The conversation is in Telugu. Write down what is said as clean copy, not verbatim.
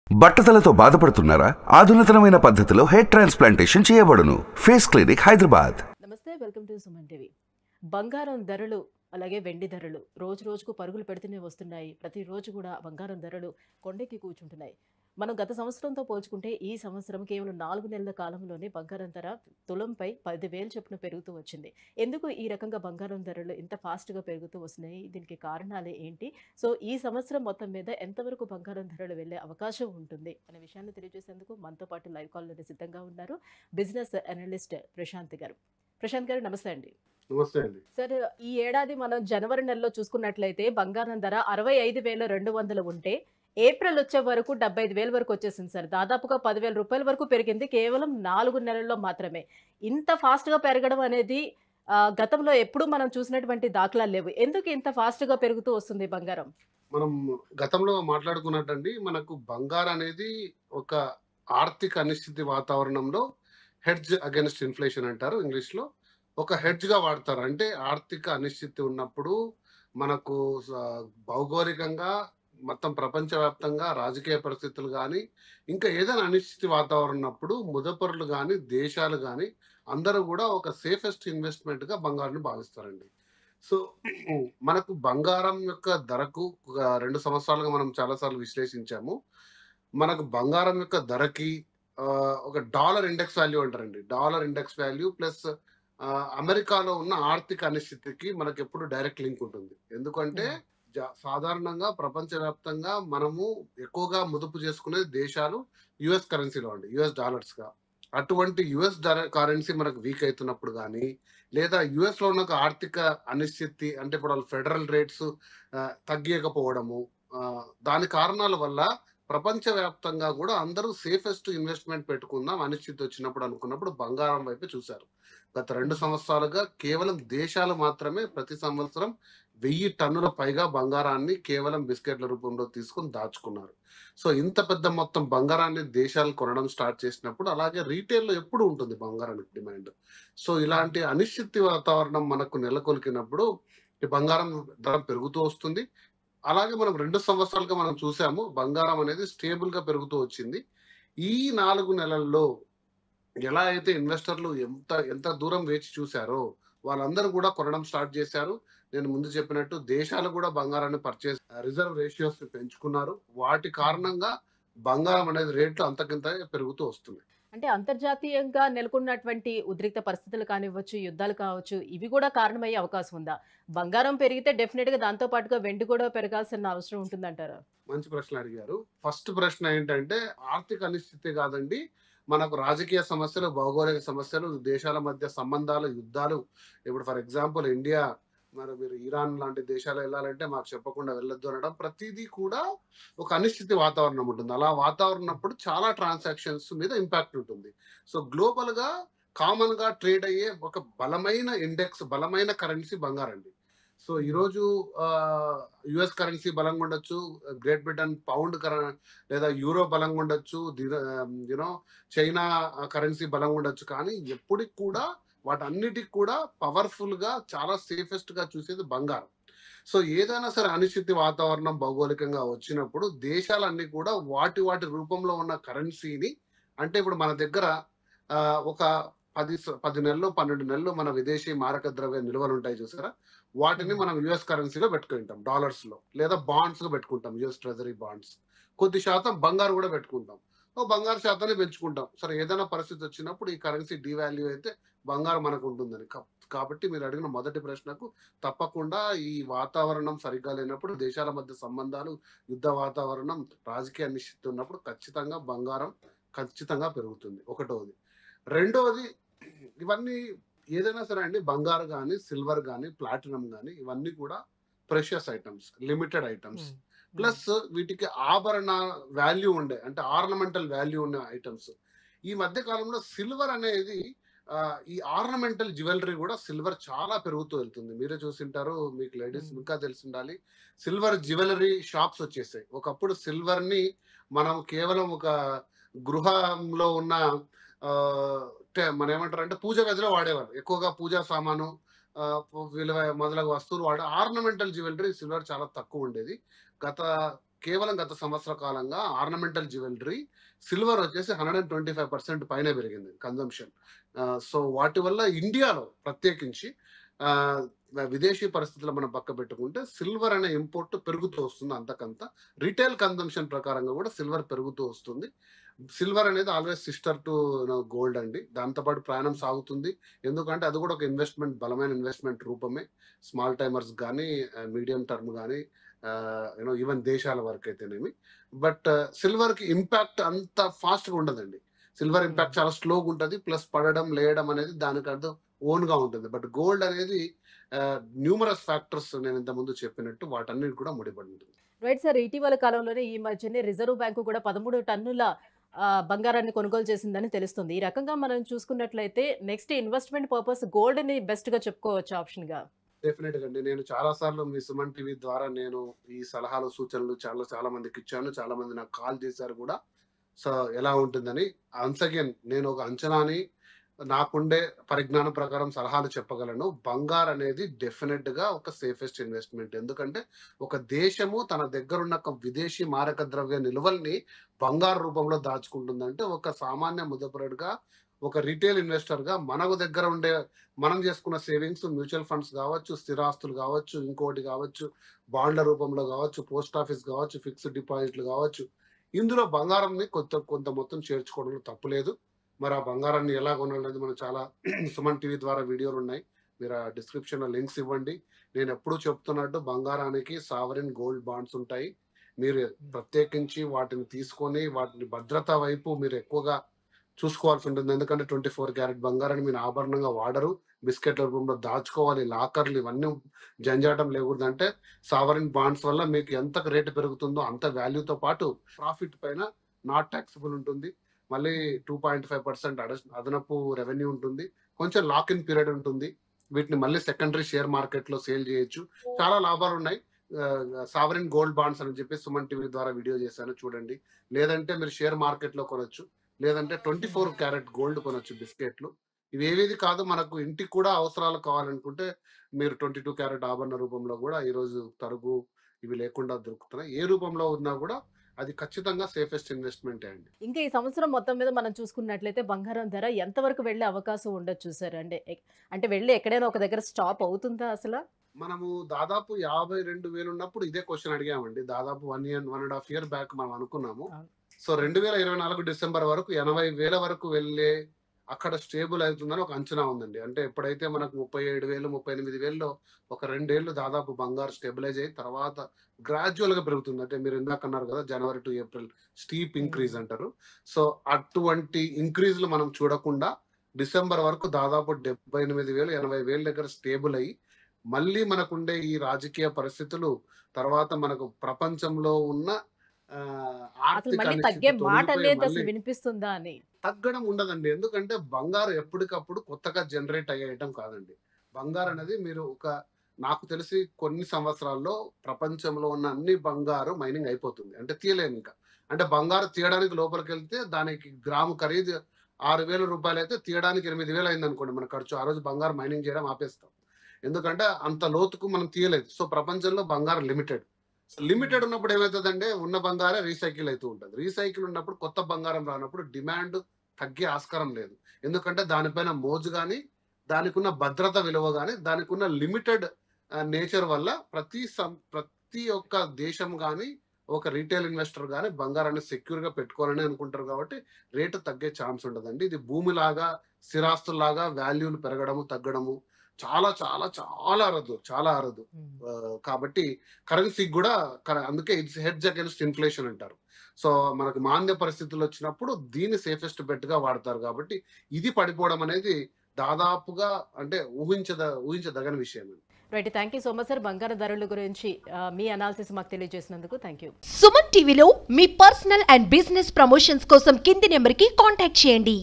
బట్టతలతో బాధపడుతున్నారా? ఆధునితనమైన పద్ధతిలో హెయిర్ ట్రాన్స్ప్లాంటేషన్ చేయబడును. Face clinic, Hyderabad. నమస్తే, వెల్కమ్ టు సుమన్ టీవీ. బంగారం ధరలు అలాగే వెండి ధరలు రోజు రోజుకు పరుగులు పెడుతూనే వస్తున్నాయి. ప్రతిరోజు కూడా బంగారం ధరలు కొండెక్కి కూర్చుంటున్నాయి. మనం గత సంవత్సరంతో పోల్చుకుంటే ఈ సంవత్సరం కేవలం 4 నెలల కాలంలోనే బంగారం ధర తులంపై 10,000 చొప్పున పెరుగుతూ వచ్చింది. ఎందుకు ఈ రకంగా బంగారం ధరలు ఇంత ఫాస్ట్గా పెరుగుతూ వస్తున్నాయి? దీనికి కారణాలు ఏంటి? సో ఈ సంవత్సరం మొత్తం మీద ఎంతవరకు బంగారం ధరలు వెళ్ళే అవకాశం ఉంటుంది అనే విషయాన్ని తెలియజేసేందుకు మనతో పాటు లైవ్ కాల్లో సిద్ధంగా ఉన్నారు బిజినెస్ అనలిస్ట్ ప్రశాంత్ గారు. ప్రశాంత్ గారు, నమస్తే అండి. నమస్తే అండి. సార్, ఈ ఏడాది మనం జనవరి నెలలో చూసుకున్నట్లయితే బంగారం ధర 65,200 ఉంటే ఏప్రిల్ వచ్చే వరకు 75,000 వరకు వచ్చేసింది సార్. దాదాపుగా 10,000 రూపాయల వరకు పెరిగింది కేవలం 4 నెలల్లో మాత్రమే. ఇంత ఫాస్ట్గా పెరగడం అనేది గతంలో ఎప్పుడు మనం చూసినటువంటి దాఖలాలు లేవు. ఎందుకు ఇంత ఫాస్ట్గా పెరుగుతూ వస్తుంది బంగారం? మనం గతంలో మాట్లాడుకున్నట్టండి, మనకు బంగారం అనేది ఒక ఆర్థిక అనిశ్చితి వాతావరణంలో హెడ్జ్ అగైన్స్ట్ ఇన్ఫ్లేషన్ అంటారు ఇంగ్లీష్లో. ఒక హెడ్జ్గా వాడతారు. అంటే ఆర్థిక అనిశ్చితి ఉన్నప్పుడు మనకు భౌగోళికంగా మొత్తం ప్రపంచవ్యాప్తంగా రాజకీయ పరిస్థితులు కానీ ఇంకా ఏదైనా అనిశ్చితి వాతావరణం ఉన్నప్పుడు ముదపరులు కానీ దేశాలు కానీ అందరూ కూడా ఒక సేఫెస్ట్ ఇన్వెస్ట్మెంట్గా బంగారాన్ని భావిస్తారండి. సో మనకు బంగారం యొక్క ధరకు 2 సంవత్సరాలుగా మనం చాలాసార్లు విశ్లేషించాము. మనకు బంగారం యొక్క ధరకి ఒక డాలర్ ఇండెక్స్ వాల్యూ అంటారండి. డాలర్ ఇండెక్స్ వాల్యూ ప్లస్ అమెరికాలో ఉన్న ఆర్థిక అనిశ్చితికి మనకు ఎప్పుడు డైరెక్ట్ లింక్ ఉంటుంది. ఎందుకంటే సాధారణంగా ప్రపంచవ్యాప్తంగా మనము ఎక్కువగా ముదుపు చేసుకునే దేశాలు యుఎస్ కరెన్సీలో అండి, యుఎస్ డాలర్స్ గా. అటువంటి యుఎస్ కరెన్సీ మనకు వీక్ అవుతున్నప్పుడు కానీ లేదా యుఎస్ లో ఉన్న ఆర్థిక అనిశ్చితి అంటే ఇప్పుడు వాళ్ళు ఫెడరల్ రేట్స్ తగ్గియకపోవడము, దాని కారణాల వల్ల ప్రపంచవ్యాప్తంగా కూడా అందరూ సేఫెస్ట్ ఇన్వెస్ట్మెంట్ పెట్టుకుందాం అనిశ్చితి వచ్చినప్పుడు అనుకున్నప్పుడు బంగారం వైపు చూశారు. గత 2 సంవత్సరాలుగా కేవలం దేశాలు మాత్రమే ప్రతి సంవత్సరం 1000 టన్నుల పైగా బంగారాన్ని కేవలం బిస్కెట్ల రూపంలో తీసుకుని దాచుకున్నారు. సో ఇంత పెద్ద మొత్తం బంగారాన్ని దేశాలు కొనడం స్టార్ట్ చేసినప్పుడు అలాగే రీటైల్లో ఎప్పుడు ఉంటుంది బంగారానికి డిమాండ్. సో ఇలాంటి అనిశ్చితి వాతావరణం మనకు నెలకొల్కినప్పుడు ఈ బంగారం ధర పెరుగుతూ వస్తుంది. అలాగే మనం 2 సంవత్సరాలుగా మనం చూసాము బంగారం అనేది స్టేబుల్ గా పెరుగుతూ వచ్చింది. ఈ 4 నెలల్లో ఎలా అయితే ఇన్వెస్టర్లు ఎంత దూరం వేచి చూశారో వాళ్ళందరూ కూడా కొనడం స్టార్ట్ చేశారు. నేను ముందు చెప్పినట్టు దేశాలు కూడా బంగారాన్ని పర్చేస్ రిజర్వ్ రేషియోస్ పెంచుకున్నారు. వాటి కారణంగా బంగారం అనేది రేట్లు అంతకింత పెరుగుతూ వస్తుంది. అంటే అంతర్జాతీయంగా నెలకొన్నటువంటి ఉద్రిక్త పరిస్థితులు కానివ్వచ్చు, యుద్ధాలు కావచ్చు, ఇవి కూడా కారణమయ్యే అవకాశం ఉందా? బంగారం పెరిగితే డెఫినెట్ గా దాంతో పాటుగా వెండి కూడా పెరగాల్సిన అవసరం ఉంటుందంటారా? మంచి ప్రశ్న అడిగారు. ఫస్ట్ ప్రశ్న ఏంటంటే ఆర్థిక అనిశ్చితి కాదండి, మనకు రాజకీయ సమస్యలు, భౌగోళిక సమస్యలు, దేశాల మధ్య సంబంధాలు, యుద్ధాలు. ఇప్పుడు ఫర్ ఎగ్జాంపుల్ ఇండియా, మరి మీరు ఇరాన్ లాంటి దేశాలు వెళ్ళాలంటే మాకు చెప్పకుండా వెళ్ళొద్దు అనడం, ప్రతిదీ కూడా ఒక అనిశ్చితి వాతావరణం ఉంటుంది. అలా వాతావరణం చాలా ట్రాన్సాక్షన్స్ మీద ఇంపాక్ట్ ఉంటుంది. సో గ్లోబల్ గా కామన్ గా ట్రేడ్ అయ్యే ఒక బలమైన ఇండెక్స్, బలమైన కరెన్సీ బంగారం అండి. సో ఈరోజు యుఎస్ కరెన్సీ బలంగా ఉండొచ్చు, గ్రేట్ బ్రిటన్ పౌండ్ లేదా యూరో బలంగా ఉండొచ్చు, యూనో చైనా కరెన్సీ బలంగా ఉండొచ్చు. కానీ ఎప్పటికి కూడా వాటన్నిటికి కూడా పవర్ఫుల్ గా చాలా సేఫెస్ట్ గా చూసేది బంగారం. సో ఏదైనా సరే అనిశ్చితి వాతావరణం భౌగోళికంగా వచ్చినప్పుడు దేశాలన్నీ కూడా వాటి రూపంలో ఉన్న కరెన్సీని, అంటే ఇప్పుడు మన దగ్గర ఒక 10 నెలలు 12 నెలలు మన విదేశీ మారక ద్రవ్య నిల్వలు ఉంటాయి చూసారా, వాటిని మనం యుఎస్ కరెన్సీలో పెట్టుకుంటాం, డాలర్స్ లో లేదా బాండ్స్ లో పెట్టుకుంటాం, యుఎస్ ట్రెజరీ బాండ్స్. కొద్ది శాతం బంగారు కూడా పెట్టుకుంటాం. బంగారు శాతాన్ని పెంచుకుంటాం. సరే ఏదైనా పరిస్థితి వచ్చినప్పుడు ఈ కరెన్సీ డివాల్యూ అయితే బంగారం మనకు ఉంటుందని. కాబట్టి మీరు అడిగిన మొదటి ప్రశ్నకు తప్పకుండా ఈ వాతావరణం సరిగ్గా లేనప్పుడు, దేశాల మధ్య సంబంధాలు, యుద్ధ వాతావరణం, రాజకీయ అనిశ్చితి ఉన్నప్పుడు ఖచ్చితంగా బంగారం ఖచ్చితంగా పెరుగుతుంది. ఒకటోది. రెండోది, ఇవన్నీ ఏదైనా సరే అండి, బంగారు కానీ సిల్వర్ కానీ ప్లాటినం కానీ ఇవన్నీ కూడా precious items, limited items. Plus వీటికి ఆభరణ వాల్యూ ఉండే, అంటే ఆర్నమెంటల్ వాల్యూ ఉన్న ఐటమ్స్. ఈ మధ్య కాలంలో సిల్వర్ అనేది ఈ ఆర్నమెంటల్ జ్యువెలరీ కూడా సిల్వర్ చాలా పెరుగుతూ వెళ్తుంది. మీరే చూసింటారు, మీకు లేడీస్ ఇంకా తెలిసి ఉండాలి, సిల్వర్ జ్యువెలరీ షాప్స్ వచ్చేసాయి. ఒకప్పుడు సిల్వర్ ని మనం కేవలం ఒక గృహంలో ఉన్న మన ఏమంటారు అంటే పూజ గదిలో వాడేవారు. ఎక్కువగా పూజా సామాను, విలువ మొదలగు వస్తువులు వాడే ఆర్నమెంటల్ జ్యువెలరీ సిల్వర్ చాలా తక్కువ ఉండేది. గత కేవలం గత సంవత్సర కాలంగా ఆర్నమెంటల్ జ్యువెలరీ సిల్వర్ వచ్చేసి 125% పైన పెరిగింది కన్జంప్షన్. సో వాటి వల్ల ఇండియాలో ప్రత్యేకించి విదేశీ పరిస్థితులు మనం పక్క పెట్టుకుంటే సిల్వర్ అనే ఇంపోర్ట్ పెరుగుతూ వస్తుంది. అంతకంత రిటైల్ కన్జంప్షన్ ప్రకారంగా కూడా సిల్వర్ పెరుగుతూ వస్తుంది. సిల్వర్ అనేది ఆల్వేస్ సిస్టర్ టు గోల్డ్ అండి. దాంతోపాటు ప్రయాణం సాగుతుంది. ఎందుకంటే అది కూడా ఒక ఇన్వెస్ట్మెంట్, బలమైన ఇన్వెస్ట్మెంట్ రూపమే. స్మాల్ టైమర్స్ కానీ, మీడియం టర్మ్ కానీ, ఈవెన్ దేశాల వరకు అయితేనేమి. బట్ సిల్వర్ కి ఇంపాక్ట్ అంత ఫాస్ట్ గా ఉండదండి. సిల్వర్ ఇంపాక్ట్ చాలా స్లోగా ఉంటుంది. ప్లస్ పడడం లేయడం అనేది దానికి అర్థం ఓన్ గా ఉంటుంది. బట్ గోల్డ్ అనేది న్యూమరస్ ఫ్యాక్టర్స్ నేను ఇంత ముందు చెప్పినట్టు వాటన్నిటి కూడా ముడిపడి ఉంటుంది. రైట్ సార్, ఇటీవల కాలంలోనే ఈ మధ్యనే రిజర్వ్ బ్యాంకు కూడా 13 టన్నుల బంగారాన్ని కొనుగోలు చేసిందని తెలుస్తుంది. ఈ రకంగా మనం చూసుకున్నట్లయితే నెక్స్ట్ ఇన్వెస్ట్మెంట్ పర్పస్ గోల్డ్ ని బెస్ట్ గా చెప్పుకోవచ్చు ఆప్షన్ గా. డెఫినెట్ గా అండి. నేను చాలా సార్లు మీ సుమన్ టీవీ ద్వారా నేను ఈ సలహాలు సూచనలు చాలా మందికి ఇచ్చాను. చాలా మంది నాకు కాల్ చేశారు కూడా. సో ఎలా ఉంటుందని వన్స్ అగైన్ నేను ఒక అంచనాని నాకుండే పరిజ్ఞానం ప్రకారం సలహాలు చెప్పగలను. బంగారు అనేది డెఫినెట్ గా ఒక సేఫెస్ట్ ఇన్వెస్ట్మెంట్. ఎందుకంటే ఒక దేశము తన దగ్గర ఉన్న విదేశీ మారక ద్రవ్య నిల్వల్ని బంగారు రూపంలో దాచుకుంటుందంటే ఒక సామాన్య ముదపరుడుగా, ఒక రీటైల్ ఇన్వెస్టర్ గా మనకు దగ్గర ఉండే మనం చేసుకున్న సేవింగ్స్, మ్యూచువల్ ఫండ్స్ కావచ్చు, స్థిరాస్తులు కావచ్చు, ఇంకోటి కావచ్చు, బాండ్ల రూపంలో కావచ్చు, పోస్ట్ ఆఫీస్ కావచ్చు, ఫిక్స్డ్ డిపాజిట్లు కావచ్చు, ఇందులో బంగారంని కొంత మొత్తం చేర్చుకోవడంలో తప్పులేదు. మరి ఆ బంగారాన్ని ఎలా కొనాలనేది మనం చాలా సుమన్ టీవీ ద్వారా వీడియోలు ఉన్నాయి. మీరు ఆ డిస్క్రిప్షన్ లో లింక్స్ ఇవ్వండి. నేను ఎప్పుడూ చెప్తున్నట్టు బంగారానికి సావరిన్ గోల్డ్ బాండ్స్ ఉంటాయి. మీరు ప్రత్యేకించి వాటిని తీసుకొని వాటిని భద్రత వైపు మీరు ఎక్కువగా చూసుకోవాల్సి ఉంటుంది. ఎందుకంటే 24 క్యారెట్ బంగారాన్ని మీరు ఆభరణంగా వాడరు. బిస్కెట్ల రూపంలో దాచుకోవాలి. లాకర్లు ఇవన్నీ జంజాటం లేకూడదు. అంటే సావరిన్ బాండ్స్ వల్ల మీకు ఎంత రేటు పెరుగుతుందో అంత వాల్యూతో పాటు ప్రాఫిట్ పైన నాట్ ట్యాక్సిబుల్ ఉంటుంది. మళ్ళీ 2.5% అదనపు రెవెన్యూ ఉంటుంది. కొంచెం లాక్ ఇన్ పీరియడ్ ఉంటుంది. వీటిని మళ్ళీ సెకండరీ షేర్ మార్కెట్ లో సేల్ చేయొచ్చు. చాలా లాభాలు ఉన్నాయి. సావరిన్ గోల్డ్ బాండ్స్ అని చెప్పి సుమన్ టీవీ ద్వారా వీడియో చేశాను, చూడండి. లేదంటే మీరు షేర్ మార్కెట్ లో కొనొచ్చు. లేదంటే 24 క్యారెట్ గోల్డ్ కొనొచ్చు బిస్కెట్లు. ఇవేది కాదు, మనకు ఇంటికి కూడా అవసరాలు కావాలనుకుంటే మీరు 22 క్యారెట్ ఆభరణ రూపంలో కూడా ఈరోజు తరుగు ఇవి లేకుండా దొరుకుతున్నాయి. ఏ రూపంలో ఉన్నా కూడా అది ఖచ్చితంగా సేఫెస్ట్ ఇన్వెస్ట్మెంట్ అండి. ఇంకా ఈ సంవత్సరం మొత్తం మీద మనం చూసుకున్నట్లయితే బంగారం ధర ఎంతవరకు వెళ్ళే అవకాశం ఉండొచ్చు సార్? అంటే వెళ్ళి ఎక్కడైనా ఒక దగ్గర స్టాప్ అవుతుందా అసలు? మనము దాదాపు 52,000 ఉన్నప్పుడు ఇదే క్వశ్చన్ అడిగామండి. దాదాపు 1.5 year బ్యాక్ మనం అనుకున్నాము. సో 2024 డిసెంబర్ వరకు 80,000 వరకు వెళ్ళే అక్కడ స్టేబుల్ అవుతుందని ఒక అంచనా ఉందండి. అంటే ఎప్పుడైతే మనకు 37,000, 38,000లో ఒక 2 ఏళ్ళు దాదాపు బంగారు స్టెబిలైజ్ అయ్యి తర్వాత గ్రాడ్యువల్ గా పెరుగుతుంది. అంటే మీరు ఇందాక అన్నారు కదా, జనవరి టు ఏప్రిల్ స్టీప్ ఇంక్రీజ్ అంటారు. సో అటువంటి ఇంక్రీజ్లు మనం చూడకుండా డిసెంబర్ వరకు దాదాపు 78,000, 80,000 దగ్గర స్టేబుల్ అయ్యి మళ్ళీ మనకుండే ఈ రాజకీయ పరిస్థితులు, తర్వాత మనకు ప్రపంచంలో ఉన్న అసలు మళ్ళీ ఆర్థిక తగ్గే అనిశ్చితి మాట తొలగిపోయి అనేది మళ్ళీ అసలు వినిపిస్తుందా అని? తగ్గడం ఉండదండి. ఎందుకంటే బంగారు ఎప్పటికప్పుడు కొత్తగా జనరేట్ అయ్యేయటం కాదండి. బంగారు అనేది మీరు నాకు తెలిసి కొన్ని సంవత్సరాల్లో ప్రపంచంలో ఉన్న అన్ని బంగారు మైనింగ్ అయిపోతుంది. అంటే తీయలేము ఇంకా. అంటే బంగారు తీయడానికి లోపలికి వెళ్తే దానికి గ్రాము ఖరీదు 6,000 రూపాయలు అయితే తీయడానికి 8,000 అయింది అనుకోండి మన ఖర్చు. ఆ రోజు బంగారు మైనింగ్ చేయడం ఆపేస్తాం. ఎందుకంటే అంత లోతుకు మనం తీయలేదు. సో ప్రపంచంలో బంగారు లిమిటెడ్. లిమిటెడ్ ఉన్నప్పుడు ఏమవుతుందంటే ఉన్న బంగారే రీసైకిల్ అవుతూ ఉంటుంది. రీసైకిల్ ఉన్నప్పుడు కొత్త బంగారం రానప్పుడు డిమాండ్ తగ్గే ఆస్కారం లేదు. ఎందుకంటే దానిపైన మోజు కానీ, దానికి ఉన్న భద్రత విలువ కానీ, దానికి ఉన్న లిమిటెడ్ నేచర్ వల్ల ప్రతి ఒక్క దేశం కానీ, ఒక రీటైల్ ఇన్వెస్టర్ కానీ బంగారాన్ని సెక్యూర్ గా పెట్టుకోవాలని అనుకుంటారు. కాబట్టి రేటు తగ్గే ఛాన్స్ ఉండదండి. ఇది భూమిలాగా, స్థిరాస్తుల్లాగా వాల్యూలు పెరగడము తగ్గడము చాలా చాలా చాలా అరదు. కాబట్టి కరెన్సీకి కూడా అందుకే ఇట్స్ హెడ్జ్ అగైన్స్ట్ ఇన్ఫ్లేషన్ అంటారు. సో మనకు మాంద్య పరిస్థితులు వచ్చినప్పుడు దీన్ని సేఫెస్ట్ బెట్ గా వాడతారు. కాబట్టి ఇది పడిపోవడం అనేది దాదాపుగా అంటే ఊహించదగని విషయం. Right, thank you so much sir. బంగారు ధరల గురించి మీ అనాలిసిస్ మాకు తెలియజేసినందుకు థ్యాంక్ యూ. సుమన్ టీవీలో మీ పర్సనల్ అండ్ బిజినెస్ ప్రమోషన్స్ కోసం కింది నెంబర్కి కాంటాక్ట్ చేయండి.